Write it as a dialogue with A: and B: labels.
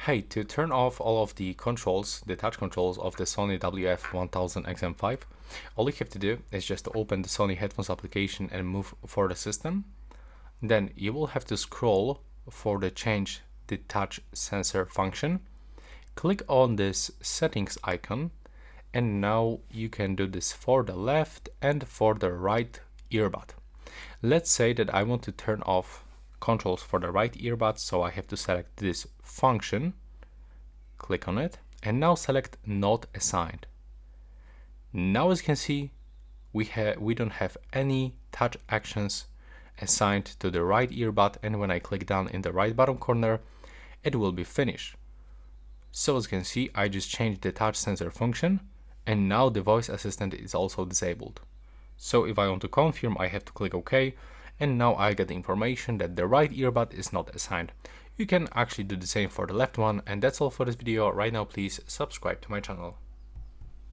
A: Hey, to turn off all of the controls, the touch controls of the Sony WF-1000XM5, all you have to do is just open the Sony Headphones application and move for the system. Then you will have to scroll for the change the touch sensor function. Click on this settings icon, and now you can do this for the left and for the right earbud. Let's say that I want to turn off controls for the right earbud, so I have to select this function, click on it, and now select not assigned. Now as you can see, we don't have any touch actions assigned to the right earbud, and when I click down in the right bottom corner, it will be finished. So as you can see, I just changed the touch sensor function, and now the voice assistant is also disabled. So if I want to confirm, I have to click OK, and now I get the information that the right earbud is not assigned. You can actually do the same for the left one, and that's all for this video. Right now, please subscribe to my channel.